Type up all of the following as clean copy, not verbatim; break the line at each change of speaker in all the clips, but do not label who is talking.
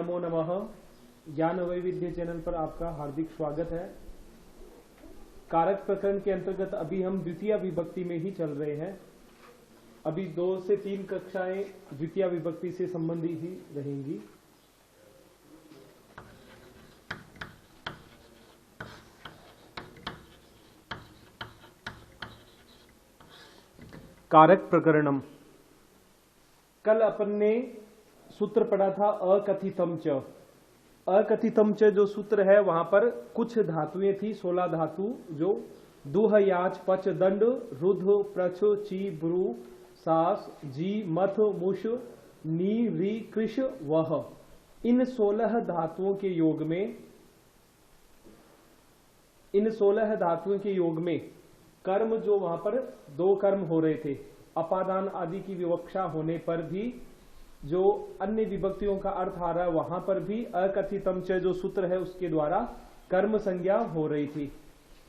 नमो नमः। ज्ञान वैविध्य चैनल पर आपका हार्दिक स्वागत है। कारक प्रकरण के अंतर्गत अभी हम द्वितीय विभक्ति में ही चल रहे हैं। अभी 2 से 3 कक्षाएं द्वितीय विभक्ति से संबंधित ही रहेंगी। कारक प्रकरणम। कल अपन ने सूत्र पढ़ा था अकथितम च। अकथितम च जो सूत्र है वहां पर कुछ धातुएं थी, 16 धातु, जो दुह याच पच दंड रुद्ध प्रछ ची ब्रू सास जी मथ मुष नी री कृष वह। इन 16 धातुओं के योग में कर्म जो वहां पर 2 कर्म हो रहे थे, अपादान आदि की विवक्षा होने पर भी जो अन्य विभक्तियों का अर्थ आ रहा है वहां पर भी अकथितम च जो सूत्र है उसके द्वारा कर्म संज्ञा हो रही थी।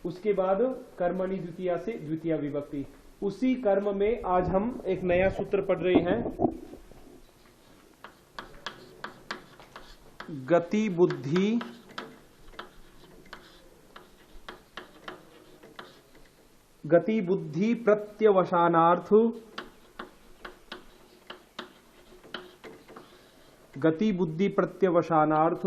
उसके बाद कर्मणि द्वितीया से द्वितीय विभक्ति। उसी कर्म में आज हम एक नया सूत्र पढ़ रहे हैं, गति बुद्धि प्रत्यवसानार्थ। गति बुद्धि प्रत्यवसानार्थ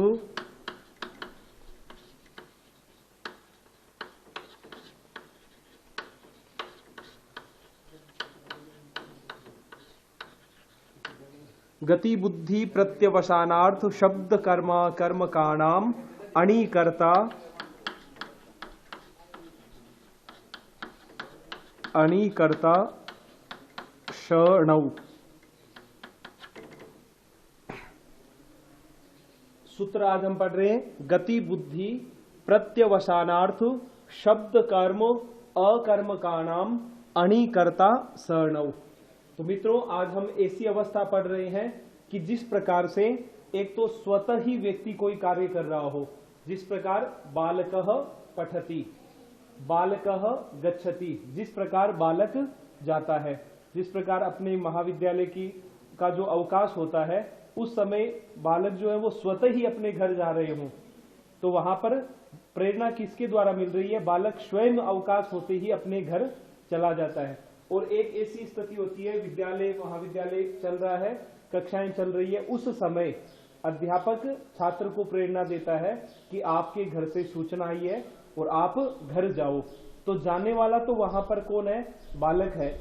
गति बुद्धि प्रत्यवसानार्थ शब्द कर्म कर्म काणाम अणिकर्ता षणौ। सूत्र आज हम पढ़ रहे हैं, गति बुद्धि प्रत्यवसानार्थ शब्द कर्म अकर्म का नाम अणिकर्ता षणौ। तो मित्रों, आज हम ऐसी अवस्था पढ़ रहे हैं कि जिस प्रकार से एक तो स्वतः ही व्यक्ति कोई कार्य कर रहा हो, जिस प्रकार बालकः पठति, बालकः गच्छति, जिस प्रकार बालक जाता है, जिस प्रकार अपने महाविद्यालय का जो अवकाश होता है उस समय बालक जो है वो स्वतः ही अपने घर जा रहे हों, तो वहां पर प्रेरणा किसके द्वारा मिल रही है? बालक स्वयं अवकाश होते ही अपने घर चला जाता है। और एक ऐसी स्थिति होती है, विद्यालय महाविद्यालय चल रहा है, कक्षाएं चल रही है, उस समय अध्यापक छात्र को प्रेरणा देता है कि आपके घर से सूचना आई है और आप घर जाओ। तो जाने वाला तो वहां पर कौन है? बालक है,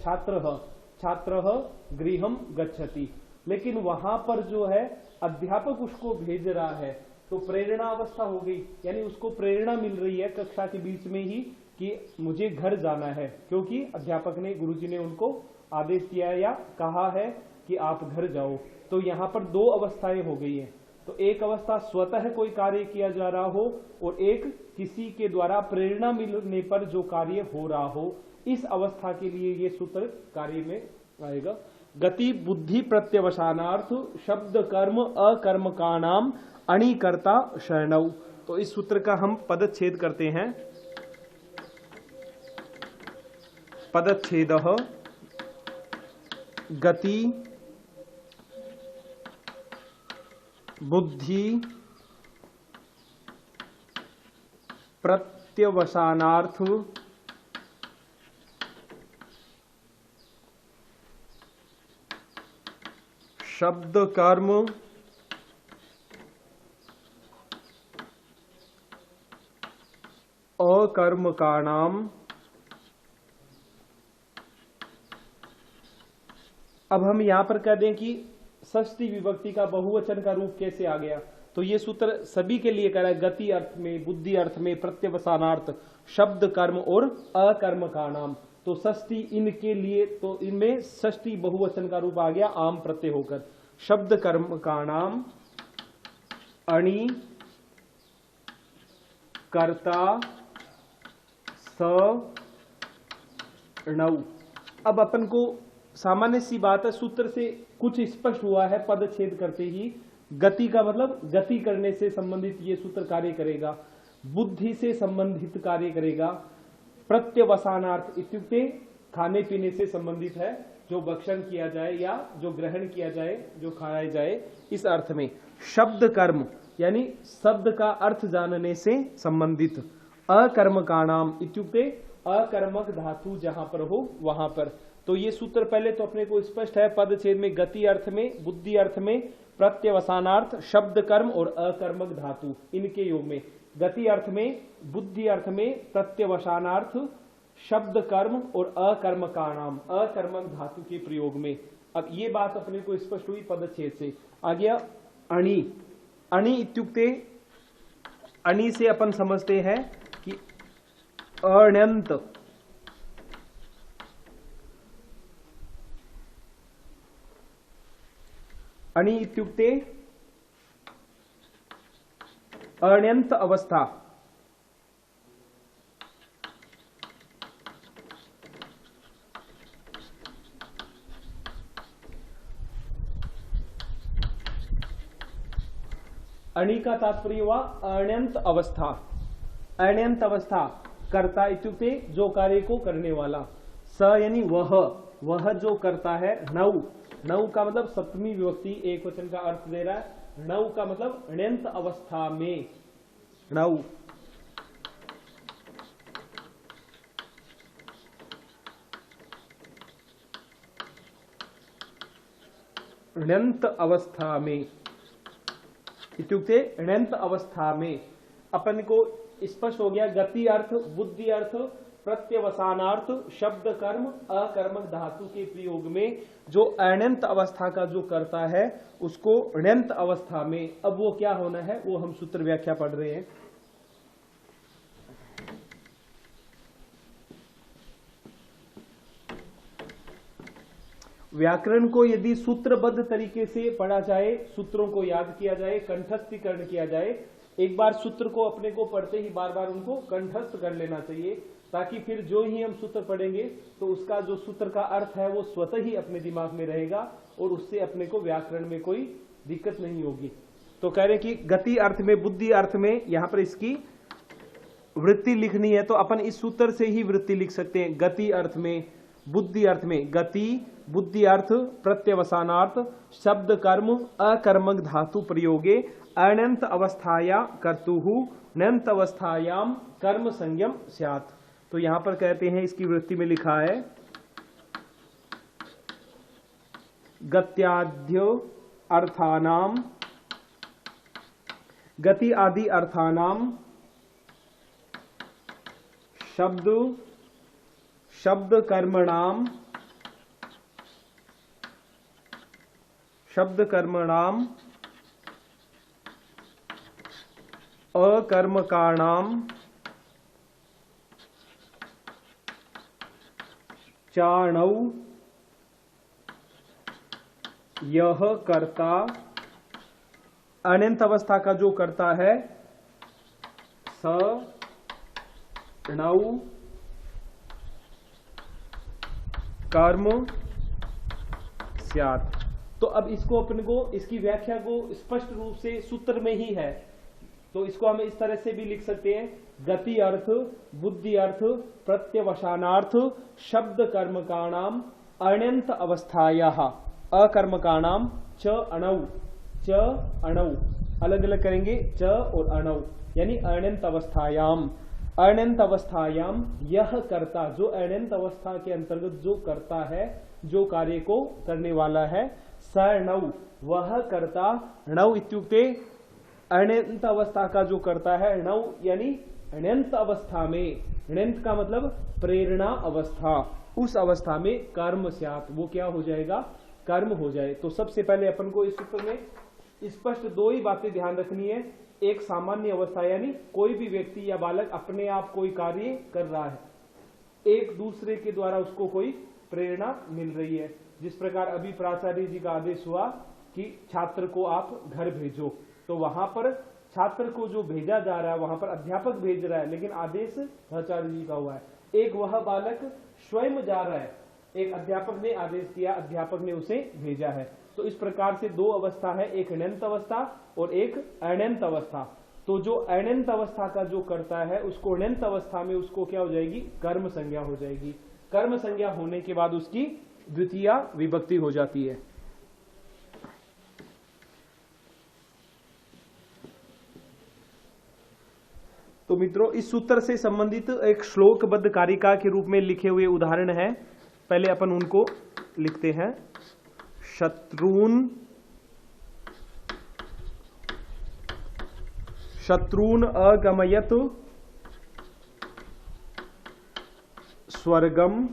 छात्रः गृहम गच्छति। लेकिन वहां पर जो है अध्यापक उसको भेज रहा है, तो प्रेरणा अवस्था हो गई, यानी उसको प्रेरणा मिल रही है कक्षा के बीच में ही कि मुझे घर जाना है, क्योंकि अध्यापक ने, गुरुजी ने उनको आदेश दिया या कहा है कि आप घर जाओ। तो यहाँ पर 2 अवस्थाएं हो गई हैं। तो एक अवस्था स्वतः कोई कार्य किया जा रहा हो और एक किसी के द्वारा प्रेरणा मिलने पर जो कार्य हो रहा हो, इस अवस्था के लिए ये सूत्र कार्य में आएगा। गति बुद्धि प्रत्यवसानार्थ शब्द कर्म अकर्म का नाम अणिकर्ता षणौ। तो इस सूत्र का हम पदच्छेद करते हैं। पदच्छेदः गति बुद्धि प्रत्यवसानार्थ शब्द कर्म अकर्म का नाम। अब हम यहां पर कह दें कि षष्ठी विभक्ति का बहुवचन का रूप कैसे आ गया, तो ये सूत्र सभी के लिए कह रहा है, गति अर्थ में, बुद्धि अर्थ में, प्रत्यवसानार्थ, शब्द कर्म और अकर्म का नाम। तो षष्ठी इनके लिए, तो इनमें षष्ठी बहुवचन का रूप आ गया आम प्रत्यय होकर। शब्द कर्म का नाम अणि कर्ता षणौ। अब अपन को सामान्य सी बात है, सूत्र से कुछ स्पष्ट हुआ है, पदच्छेद करते ही गति का मतलब गति करने से संबंधित ये सूत्र कार्य करेगा, बुद्धि से संबंधित कार्य करेगा, प्रत्यवसानार्थ इत्युक्ते खाने पीने से संबंधित है, जो भक्षण किया जाए या जो ग्रहण किया जाए, जो खाया जाए, इस अर्थ में। शब्द कर्म यानी शब्द का अर्थ जानने से संबंधित, अकर्मकाणाम इत्युक्ते अकर्मक धातु जहां पर हो वहां पर। तो ये सूत्र पहले तो अपने को स्पष्ट है, पदच्छेद में गति अर्थ में, बुद्धि अर्थ में, प्रत्यवसानार्थ, शब्द कर्म और अकर्मक धातु इनके योग में, गति अर्थ में, बुद्धि अर्थ में, प्रत्यवसानार्थ, शब्द कर्म और अकर्मकाणाम, अकर्मक धातु के प्रयोग में। अब ये बात अपने को स्पष्ट हुई पदच्छेद से। आ गया अणि। अणि इत्युक्ते, अणि से अपन समझते हैं कि अण्यंत, अणि इत्युक्ते अण्यंत अवस्था। अणि का तात्पर्य हुआ अण्यंत अवस्था। अण्यंत अवस्था, कर्ता इत्युक्ते जो कार्य को करने वाला, स यानी वह जो करता है, नौ, नौ का मतलब सप्तमी विभक्ति एक वचन का अर्थ दे रहा है। नौ का मतलब अण्यंत अवस्था में, नौ। अण्यंत अवस्था में इत्युक्ते अण्यंत अवस्था में। अपन को स्पष्ट हो गया गति अर्थ, बुद्धि अर्थ, प्रत्यवसानार्थ, शब्द कर्म, अकर्मक धातु के प्रयोग में जो अण्यंत अवस्था का जो करता है उसको अण्यंत अवस्था में, अब वो क्या होना है वो हम सूत्र व्याख्या पढ़ रहे हैं। व्याकरण को यदि सूत्रबद्ध तरीके से पढ़ा जाए, सूत्रों को याद किया जाए, कंठस्थीकरण किया जाए, एक बार सूत्र को अपने को पढ़ते ही बार बार उनको कंठस्थ कर लेना चाहिए, ताकि फिर जो ही हम सूत्र पढ़ेंगे तो उसका जो सूत्र का अर्थ है वो स्वतः ही अपने दिमाग में रहेगा और उससे अपने को व्याकरण में कोई दिक्कत नहीं होगी। तो कह रहे कि गति अर्थ में, बुद्धि अर्थ में, यहां पर इसकी वृत्ति लिखनी है तो अपन इस सूत्र से ही वृत्ति लिख सकते हैं। गति अर्थ में, बुद्धि अर्थ में, गति, बुद्धि अर्थ, प्रत्यवसानार्थ, शब्द कर्म, अकर्मक धातु प्रयोगे अण्यंत अवस्थाया कर्तुः नंत अवस्थायाम कर्म संयम स्यात्। तो यहां पर कहते हैं, इसकी वृत्ति में लिखा है गत्याद्य अर्थानाम, गति आदि अर्थानाम शब्द कर्मणाम, शब्द कर्मणाम अकर्मकाणाम चाणौ यह कर्ता, अनंत अवस्था का जो करता है, स णौ कर्म स्यात्। तो अब इसको अपने को, इसकी व्याख्या को स्पष्ट रूप से सूत्र में ही है, तो इसको हम इस तरह से भी लिख सकते हैं, गति अर्थ, बुद्धि अर्थ, प्रत्यवसानार्थ, शब्द कर्मकाणाम अण्यंत अवस्थायाः, अकर्मकाणाम च अणौ, च अणौ अलग अलग करेंगे, च और अणौ यानी अण्यंत अवस्थायाम, अण्यंत अवस्थायाम यह कर्ता, जो अण्यंत अवस्था के अंतर्गत जो करता है, जो कार्य को करने वाला है, स णौ वह कर्ता, णौ इत्युक्ते अण्यंत अवस्था का जो करता है, णौ यानी अण्यंत अवस्था में, अण्यंत का मतलब प्रेरणा अवस्था, उस अवस्था में कर्म स्यात्, वो क्या हो जाएगा, कर्म हो जाए। तो सबसे पहले अपन को इस सूत्र में स्पष्ट दो ही बातें ध्यान रखनी है। एक सामान्य अवस्था यानी कोई भी व्यक्ति या बालक अपने आप कोई कार्य कर रहा है, एक दूसरे के द्वारा उसको कोई प्रेरणा मिल रही है। जिस प्रकार अभी प्राचार्य जी का आदेश हुआ कि छात्र को आप घर भेजो, तो वहां पर छात्र को जो भेजा जा रहा है वहां पर अध्यापक भेज रहा है, लेकिन आदेश प्राचार्य जी का हुआ है। एक वह बालक स्वयं जा रहा है, एक अध्यापक ने आदेश दिया, अध्यापक ने उसे भेजा है। तो इस प्रकार से दो अवस्था है, एक अण्यंत अवस्था और एक अण्यंत अवस्था। तो जो अण्यंत अवस्था का जो करता है उसको अण्यंत अवस्था में उसको क्या हो जाएगी, कर्म संज्ञा हो जाएगी। कर्म संज्ञा होने के बाद उसकी द्वितीय विभक्ति हो जाती है। तो मित्रों इस सूत्र से संबंधित एक श्लोकबद्ध कारिका के रूप में लिखे हुए उदाहरण है, पहले अपन उनको लिखते हैं। शत्रून अगमयत स्वर्गम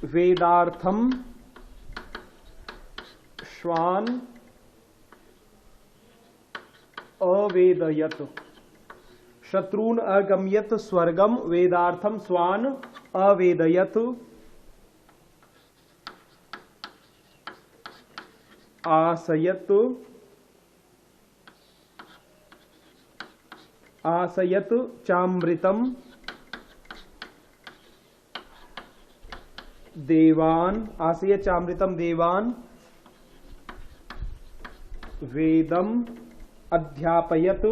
वेदार्थम श्वान अवेदयत। शत्रून अगम्यत स्वर्गम वेदार्थम स्वान अवेदयत। आसयत चामृतम देवान। आसयत चामृतम देवान वेदम अध्यापयत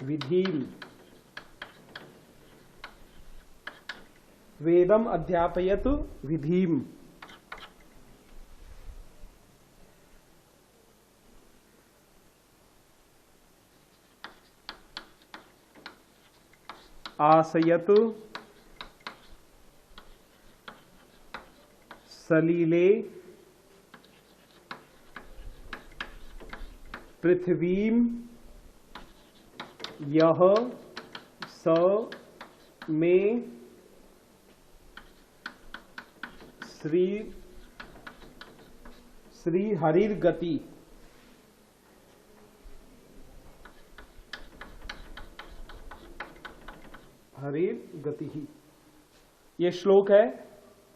विधिम। वेदम अध्यापयत विधिम। आसयत सलीले पृथ्वीम यह स में श्री हरिर्गति। हरिर्गति ही ये श्लोक है।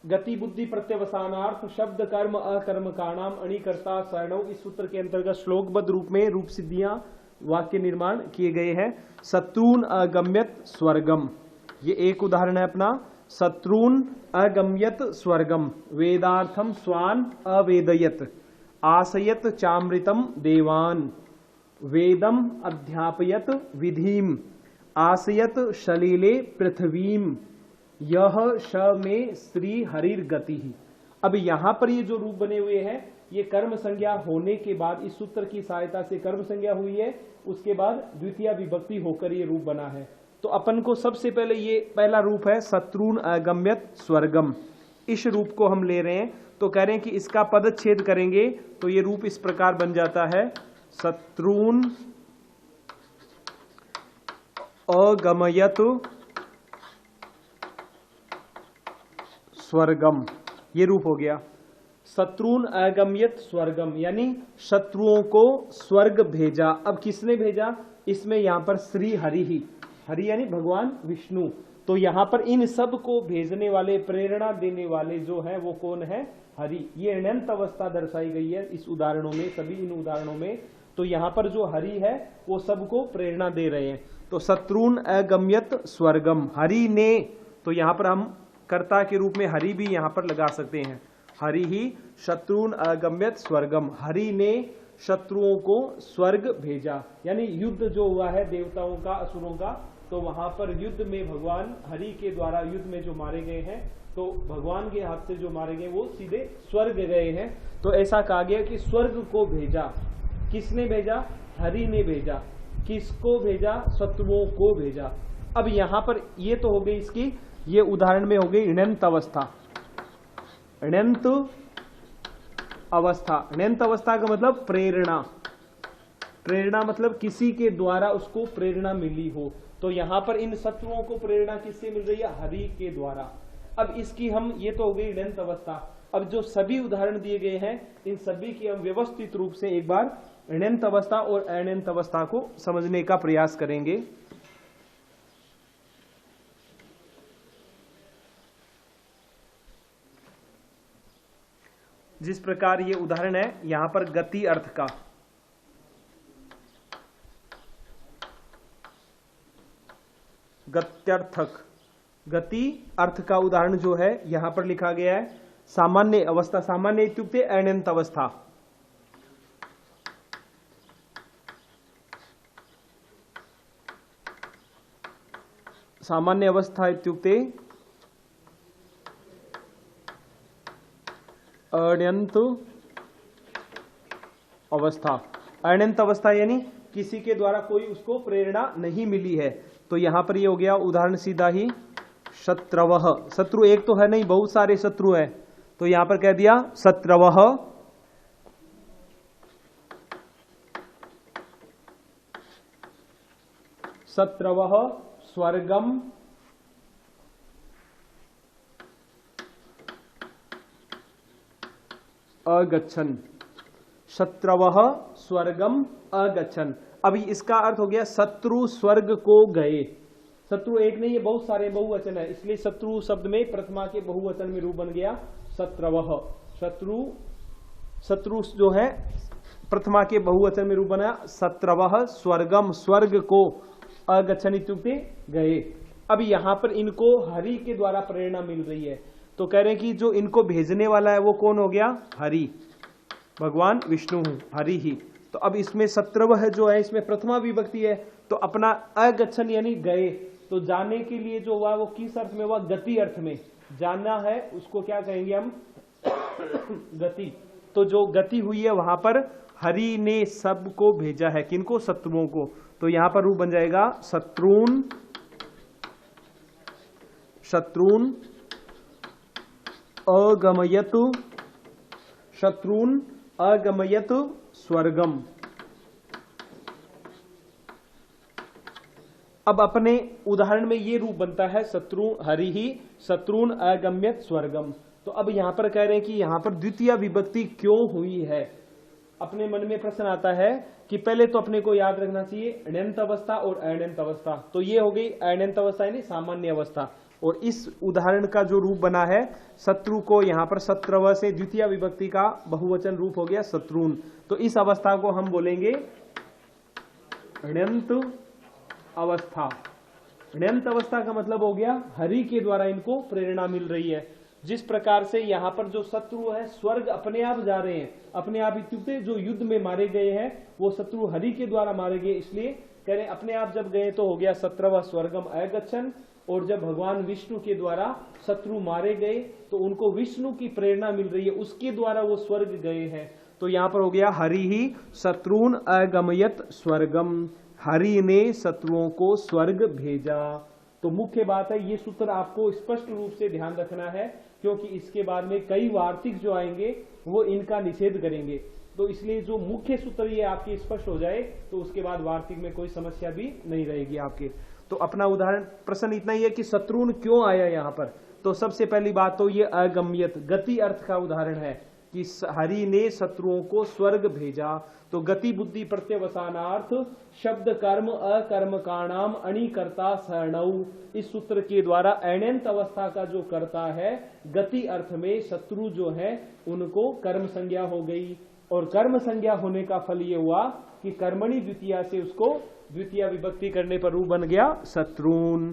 गति बुद्धि प्रत्यवसानार्थ शब्द कर्म अकर्म का नाम अणिकर्ता शरणव। इस सूत्र के अंतर्गत श्लोकबद्ध रूप में रूप सिद्धियां वाक्य निर्माण किए गए हैं। शत्रून अगम्यत स्वर्गम, ये एक उदाहरण है अपना। शत्रून अगम्यत स्वर्गम वेदार्थम स्वान अवेदयत। आसयत चामृतम देवान वेदम अध्यापयत विधिम। आसयत शलीले पृथ्वीम यह श में श्री हरिर्गति ही। अब यहां पर ये जो रूप बने हुए हैं ये कर्म संज्ञा होने के बाद, इस सूत्र की सहायता से कर्म संज्ञा हुई है, उसके बाद द्वितीय विभक्ति होकर ये रूप बना है। तो अपन को सबसे पहले ये पहला रूप है शत्रुन अगम्यत स्वर्गम, इस रूप को हम ले रहे हैं। तो कह रहे हैं कि इसका पदच्छेद करेंगे तो ये रूप इस प्रकार बन जाता है शत्रुन अगमयत स्वर्गम, ये रूप हो गया। शत्रुन अगम्यत स्वर्गम यानी शत्रुओं को स्वर्ग भेजा। अब किसने भेजा? इसमें यहां पर श्री हरि ही, हरि यानी भगवान विष्णु। तो यहां पर इन सब को भेजने वाले, प्रेरणा देने वाले जो है वो कौन है? हरि। ये अनंत अवस्था दर्शाई गई है इस उदाहरणों में, सभी इन उदाहरणों में। तो यहां पर जो हरि है वो सबको प्रेरणा दे रहे हैं। तो शत्रुन अगम्यत स्वर्गम, हरि ने, तो यहां पर हम कर्ता के रूप में हरि भी यहां पर लगा सकते हैं। हरि ही शत्रुन अगम्यत स्वर्गम, हरि ने शत्रुओं को स्वर्ग भेजा। यानी युद्ध जो हुआ है देवताओं का असुरों का, तो वहां पर युद्ध में भगवान हरि के द्वारा युद्ध में जो मारे गए हैं, तो भगवान के हाथ से जो मारे गए वो सीधे स्वर्ग गए हैं। तो ऐसा कहा गया कि स्वर्ग को भेजा। किसने भेजा? हरि ने भेजा। किसको भेजा? शत्रुओं को भेजा। अब यहां पर ये तो हो गई इसकी, ये उदाहरण में हो गई अनंत अवस्था। अनंत अवस्था, अनंत अवस्था का मतलब प्रेरणा। प्रेरणा मतलब किसी के द्वारा उसको प्रेरणा मिली हो। तो यहां पर इन शत्रुओं को प्रेरणा किससे मिल रही है? हरि के द्वारा। अब इसकी हम, ये तो हो गई अनंत अवस्था। अब जो सभी उदाहरण दिए गए हैं इन सभी की हम व्यवस्थित रूप से एक बार अनंत अवस्था और अनंत अवस्था को समझने का प्रयास करेंगे। जिस प्रकार ये उदाहरण है यहां पर गति अर्थ का, गत्यर्थक, गति अर्थ का उदाहरण जो है यहां पर लिखा गया है। सामान्य अवस्था, सामान्य इत्युक्ते अनंत अवस्था। सामान्य अवस्था इत्युक्ते अण्यंत अवस्था। अण्यंत अवस्था यानी किसी के द्वारा कोई उसको प्रेरणा नहीं मिली है। तो यहां पर ये हो गया उदाहरण सीधा ही शत्रवः। शत्रु एक तो है नहीं, बहुत सारे शत्रु है, तो यहां पर कह दिया शत्रवः शत्रवः स्वर्गम अगच्छन्। शत्रवः स्वर्गम अगच्छन्। अभी इसका अर्थ हो गया शत्रु स्वर्ग को गए। शत्रु एक नहीं है, बहुत सारे बहुवचन है, इसलिए शत्रु शब्द में प्रथमा के बहुवचन में रूप बन गया शत्रवः। शत्रु जो है प्रथमा के बहुवचन में रूप बना शत्रवः स्वर्गम, स्वर्ग को, अगच्छन् इत्युक्ते गए। अब यहां पर इनको हरि के द्वारा प्रेरणा मिल रही है, तो कह रहे हैं कि जो इनको भेजने वाला है वो कौन हो गया? हरि, भगवान विष्णु हूं, हरि ही। तो अब इसमें शत्रवः जो है इसमें प्रथमा विभक्ति है, तो अपना अगच्छन् यानी गए, तो जाने के लिए जो हुआ वो किस अर्थ में हुआ? गति अर्थ में। जाना है उसको क्या कहेंगे हम? गति। तो जो गति हुई है वहां पर हरि ने सबको भेजा है, किनको? शत्रुओं को। तो यहां पर रूप बन जाएगा शत्रुन, शत्रुन अगमयत, शत्रुन अगमयत स्वर्गम। अब अपने उदाहरण में ये रूप बनता है शत्रु हरि ही शत्रुन अगम्यत स्वर्गम। तो अब यहां पर कह रहे हैं कि यहां पर द्वितीय विभक्ति क्यों हुई है? अपने मन में प्रश्न आता है कि पहले तो अपने को याद रखना चाहिए अण्यंत अवस्था और अण्यंत अवस्था। तो ये हो गई अण्यंत अवस्था यानी सामान्य अवस्था, और इस उदाहरण का जो रूप बना है शत्रु को, यहां पर शत्रव से द्वितीय विभक्ति का बहुवचन रूप हो गया शत्रुन। तो इस अवस्था को हम बोलेंगे अण्यंत अवस्था। अण्यंत अवस्था का मतलब हो गया हरि के द्वारा इनको प्रेरणा मिल रही है। जिस प्रकार से यहाँ पर जो शत्रु है स्वर्ग अपने आप जा रहे हैं, अपने आप इत्युक्ते जो युद्ध में मारे गए हैं वो शत्रु हरि के द्वारा मारे गए, इसलिए कह रहे अपने आप जब गए तो हो गया शत्रव स्वर्गम अगच्छन्। और जब भगवान विष्णु के द्वारा शत्रु मारे गए तो उनको विष्णु की प्रेरणा मिल रही है, उसके द्वारा वो स्वर्ग गए हैं। तो यहाँ पर हो गया हरि ही शत्रुन अगमयत स्वर्गम, हरि ने शत्रुओं को स्वर्ग भेजा। तो मुख्य बात है ये सूत्र आपको स्पष्ट रूप से ध्यान रखना है, क्योंकि इसके बाद में कई वार्तिक जो आएंगे वो इनका निषेध करेंगे। तो इसलिए जो मुख्य सूत्र ये आपके स्पष्ट हो जाए तो उसके बाद वार्तिक में कोई समस्या भी नहीं रहेगी आपके। तो अपना उदाहरण प्रश्न इतना ही है कि शत्रुन क्यों आया यहाँ पर? तो सबसे पहली बात तो ये अगम्यत गति अर्थ का उदाहरण है कि हरि ने शत्रुओं को स्वर्ग भेजा। तो गति बुद्धि प्रत्यवसानार्थ शब्द कर्म अकर्म काणाम अणिकर्ता शरणौ, इस सूत्र के द्वारा अण्यंत अवस्था का जो कर्ता है गति अर्थ में शत्रु जो है उनको कर्म संज्ञा हो गई, और कर्म संज्ञा होने का फल ये हुआ कि कर्मणि द्वितीया से उसको द्वितीय विभक्ति करने पर रूप बन गया शत्रुन।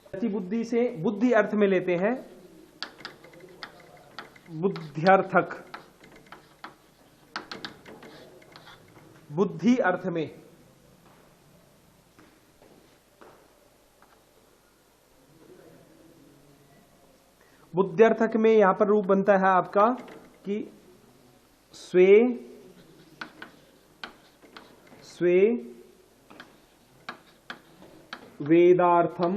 गति बुद्धि से बुद्धि अर्थ में लेते हैं बुद्ध्यर्थक, बुद्धि अर्थ में बुद्ध्यर्थक में यहां पर रूप बनता है आपका कि स्वे स्वे वेदार्थम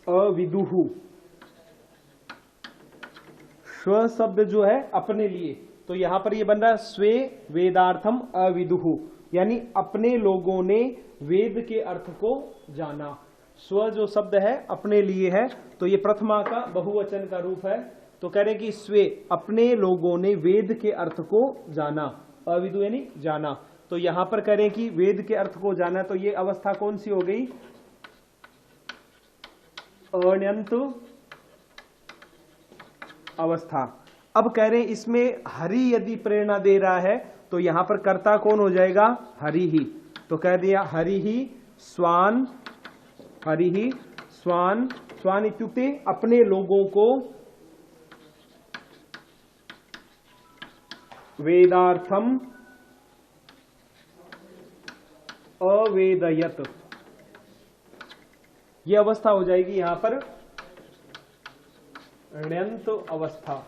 अविदुहु। स्व शब्द जो है अपने लिए, तो यहां पर ये बन रहा है स्वे वेदार्थम अविदुहु, यानी अपने लोगों ने वेद के अर्थ को जाना। स्व जो शब्द है अपने लिए है, तो ये प्रथमा का बहुवचन का रूप है। तो कह रहे कि स्वे अपने लोगों ने वेद के अर्थ को जाना, अविदु यानी जाना। तो यहां पर कह रहे कि वेद के अर्थ को जाना, तो ये अवस्था कौन सी हो गई? अण्यंत अवस्था। अब कह रहे हैं इसमें हरि यदि प्रेरणा दे रहा है तो यहां पर कर्ता कौन हो जाएगा? हरि ही। तो कह दिया हरि ही स्वान, हरि ही स्वान, स्वान इत्युक्ते अपने लोगों को वेदार्थम अवेदयत, यह अवस्था हो जाएगी यहां पर ण्यंत अवस्था।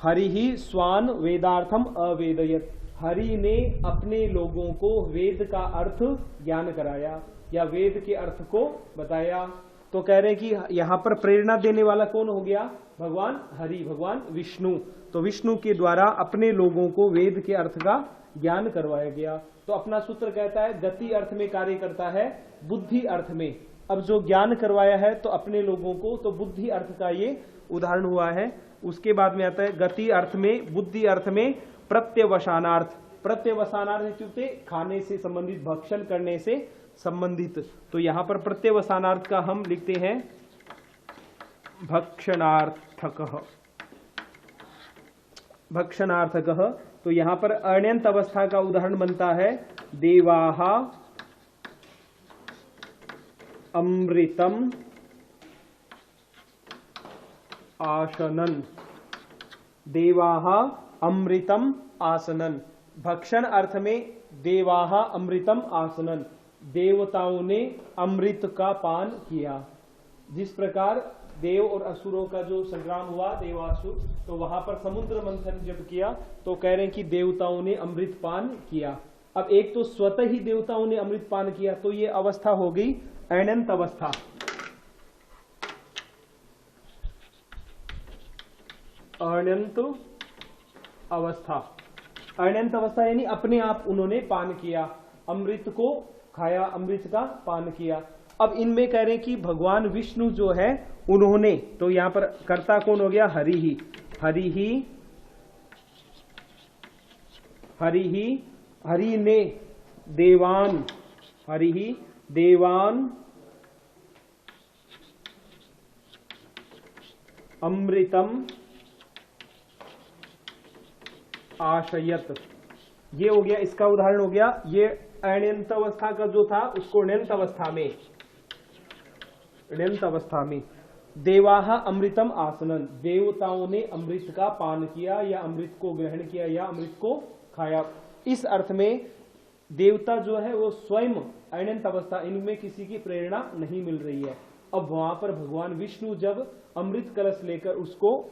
हरि ही स्वान वेदार्थम अवेदयत, हरि ने अपने लोगों को वेद का अर्थ ज्ञान कराया या वेद के अर्थ को बताया। तो कह रहे हैं कि यहां पर प्रेरणा देने वाला कौन हो गया? भगवान हरि, भगवान विष्णु। तो विष्णु के द्वारा अपने लोगों को वेद के अर्थ का ज्ञान करवाया गया। तो अपना सूत्र कहता है गति अर्थ में कार्य करता है, बुद्धि अर्थ में। अब जो ज्ञान करवाया है तो अपने लोगों को, तो बुद्धि अर्थ का ये उदाहरण हुआ है। उसके बाद में आता है गति अर्थ में, बुद्धि अर्थ में प्रत्यवसानार्थ। प्रत्यवसानार्थ इत्युक्ते खाने से संबंधित, भक्षण करने से संबंधित। तो यहां पर प्रत्यवसानार्थ का हम लिखते हैं भक्षणार्थकः। भक्षणार्थकः। तो यहां पर अण्यंत अवस्था का उदाहरण बनता है देवाः अमृतम आसनन। देवाः अमृतम आसनन। भक्षण अर्थ में देवाः अमृतम आसनन, देवताओं ने अमृत का पान किया। जिस प्रकार देव और असुरों का जो संग्राम हुआ, देवासुर, तो वहां पर समुद्र मंथन जब किया तो कह रहे हैं कि देवताओं ने अमृत पान किया। अब एक तो स्वतः ही देवताओं ने अमृत पान किया, तो ये अवस्था हो गई अण्यंत अवस्था। अण्यंत अवस्था। अण्यंत अवस्था यानी अपने आप उन्होंने पान किया, अमृत को खाया, अमृत का पान किया। अब इनमें कह रहे हैं कि भगवान विष्णु जो है उन्होंने, तो यहां पर कर्ता कौन हो गया? हरि ही। हरि ही, हरि ही, हरि ने देवान, हरि ही देवान अमृतम आशयत। ये हो गया, इसका उदाहरण हो गया। ये अण्यंत अवस्था का जो था उसको ण्यंत अवस्था में, ण्यंत अवस्था में देवाः अमृतम आसनन, देवताओं ने अमृत का पान किया या अमृत को ग्रहण किया या अमृत को खाया। इस अर्थ में देवता जो है वो स्वयं अण्यंत अवस्था, इनमें किसी की प्रेरणा नहीं मिल रही है। अब वहां पर भगवान विष्णु जब अमृत कलश लेकर उसको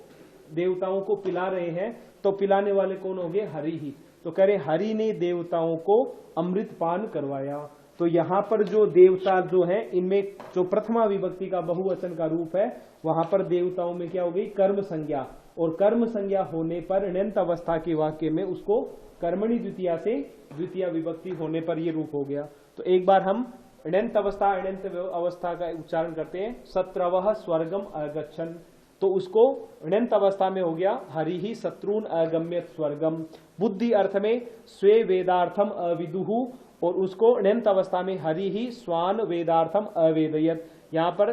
देवताओं को पिला रहे हैं, तो पिलाने वाले कौन हो गए? हरि ही। तो कह रहे हरि ने देवताओं को अमृत पान करवाया। तो यहाँ पर जो देवता जो है, इनमें जो प्रथमा विभक्ति का बहुवचन का रूप है, वहां पर देवताओं में क्या हो गई? कर्म संज्ञा। और कर्म संज्ञा होने पर ण्यंत अवस्था के वाक्य में उसको कर्मणि द्वितीया से द्वितीय विभक्ति होने पर ये रूप हो गया। तो एक बार हम ण्यंत अवस्था अण्यंत अवस्था का उच्चारण करते हैं। शत्रवः स्वर्गम अगच्छन्, तो उसको ण्यंत अवस्था में हो गया हरि ही शत्रुन अगम्यत स्वर्गम। बुद्धि अर्थ में स्वे वेदार्थम अविदुहु, और उसको ण्यंत अवस्था में हरि ही स्वान वेदार्थम अवेदयत। यहाँ पर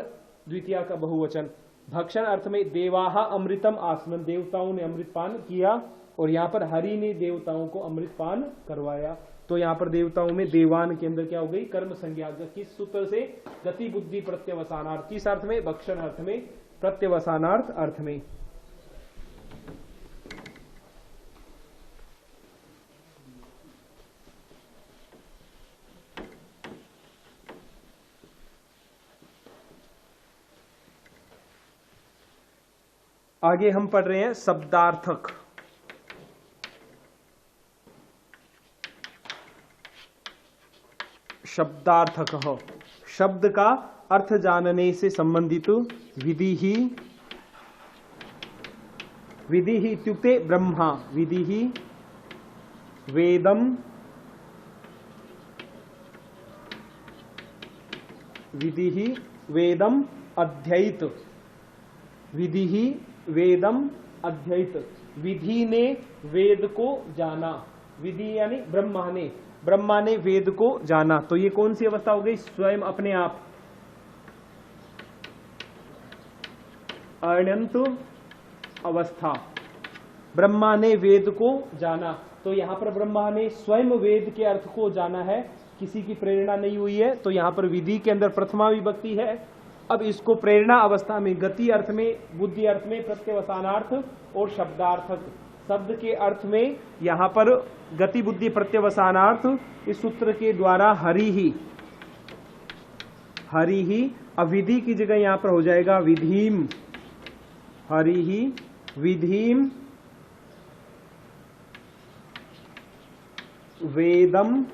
द्वितीय का बहुवचन। भक्षण अर्थ में देवाः अमृतम आसनन, देवताओं ने अमृत पान किया, और यहाँ पर हरि ने देवताओं को अमृत पान करवाया। तो यहाँ पर देवताओं में देवान के अंदर क्या हो गई? कर्म संज्ञा। किस सूत्र से? गति बुद्धि प्रत्यवसानार्थ। किस अर्थ में? भक्षण अर्थ में, प्रत्यवसानार्थ अर्थ में। आगे हम पढ़ रहे हैं शब्दार्थक। शब्दार्थक, शब्द का अर्थ जानने से संबंधित विधि ही, विधि ही इत्युक्ते ब्रह्मा, विधि ही वेदम, विधि ही वेदम अध्ययित, विधि ही वेदम अध्ययित। विधि ने वेद को जाना, विधि यानी ब्रह्मा ने, ब्रह्मा ने वेद को जाना। तो ये कौन सी अवस्था हो गई? स्वयं अपने आप अण्यंत अवस्था। ब्रह्मा ने वेद को जाना, तो यहां पर ब्रह्मा ने स्वयं वेद के अर्थ को जाना है, किसी की प्रेरणा नहीं हुई है। तो यहां पर विधि के अंदर प्रथमा विभक्ति है। अब इसको प्रेरणा अवस्था में गति अर्थ में, बुद्धि अर्थ में प्रत्यवसानार्थ और शब्दार्थक, शब्द के अर्थ में यहां पर गति बुद्धि प्रत्यवसानार्थ, इस सूत्र के द्वारा हरि ही, हरि ही, अब विधि की जगह यहां पर हो जाएगा विधीम, हरि ही विधीम वेदम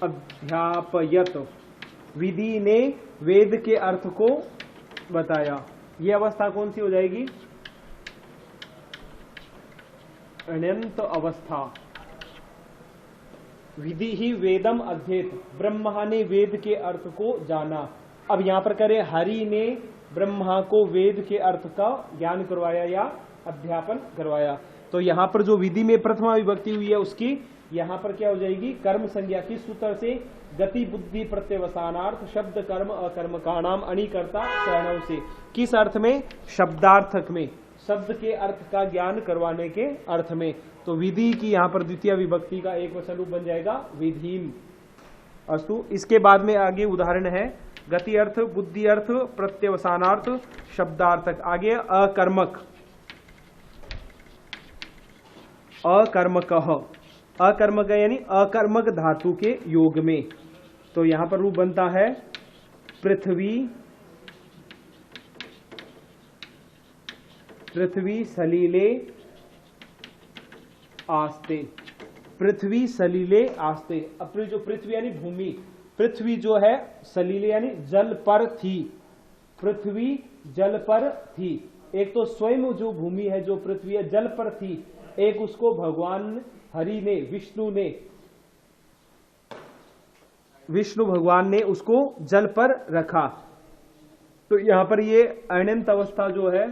अध्यापयत, विधि ने वेद के अर्थ को बताया। यह अवस्था कौन सी हो जाएगी? अनंत अवस्था। विधि ही वेदम अध्येत, ब्रह्मा ने वेद के अर्थ को जाना। अब यहां पर करें हरि ने ब्रह्मा को वेद के अर्थ का ज्ञान करवाया या अध्यापन करवाया। तो यहां पर जो विधि में प्रथमा विभक्ति हुई है उसकी यहां पर क्या हो जाएगी? कर्म संज्ञा। किस सूत्र से? गति बुद्धि प्रत्यवसानार्थ शब्द कर्म अकर्म का नाम अणिकर्ता शरणव से। किस अर्थ में? शब्दार्थक में, शब्द के अर्थ का ज्ञान करवाने के अर्थ में। तो विधि की यहां पर द्वितीय विभक्ति का एक वचन रूप बन जाएगा विधीम। अस्तु, इसके बाद में आगे उदाहरण है गति अर्थ, बुद्धि अर्थ, प्रत्यवसानार्थ, शब्दार्थक। आगे अकर्मक, अकर्मकः, अकर्मक यानी अकर्मक धातु के योग में। तो यहां पर रूप बनता है पृथ्वी, पृथ्वी सलीले आस्ते, पृथ्वी सलीले आस्ते। अपनी जो पृथ्वी यानी भूमि, पृथ्वी जो है सलीले यानी जल पर थी, पृथ्वी जल पर थी। एक तो स्वयं जो भूमि है, जो पृथ्वी है, जल पर थी। एक उसको भगवान हरि ने, विष्णु भगवान ने उसको जल पर रखा। तो यहां पर ये अनंत अवस्था जो है,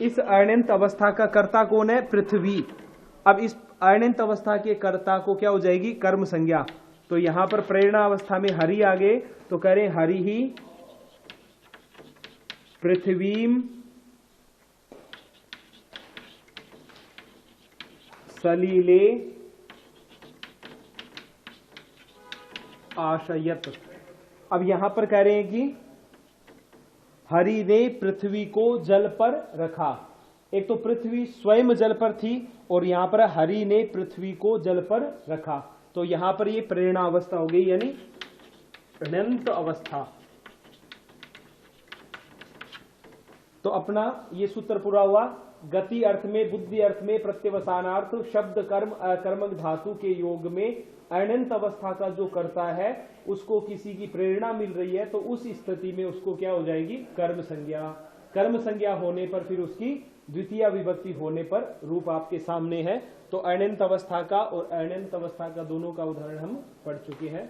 इस अनंत अवस्था का कर्ता कौन है? पृथ्वी। अब इस अनंत अवस्था के कर्ता को क्या हो जाएगी? कर्म संज्ञा। तो यहां पर प्रेरणा अवस्था में हरि आ गए, तो कह रहे हरि ही पृथ्वीम सलीले आशयत। अब यहां पर कह रहे हैं कि हरि ने पृथ्वी को जल पर रखा। एक तो पृथ्वी स्वयं जल पर थी और यहां पर हरि ने पृथ्वी को जल पर रखा। तो यहां पर ये प्रेरणा अवस्था हो गई, यानी अनंत अवस्था। तो अपना ये सूत्र पूरा हुआ। गति अर्थ में, बुद्धि अर्थ में, प्रत्यवसानार्थ शब्द कर्म अकर्मक धातु के योग में अनंत अवस्था का जो करता है उसको किसी की प्रेरणा मिल रही है, तो उस स्थिति में उसको क्या हो जाएगी? कर्म संज्ञा। कर्म संज्ञा होने पर फिर उसकी द्वितीय विभक्ति होने पर रूप आपके सामने है। तो अनंत अवस्था का और अनंत अवस्था का दोनों का उदाहरण हम पढ़ चुके हैं।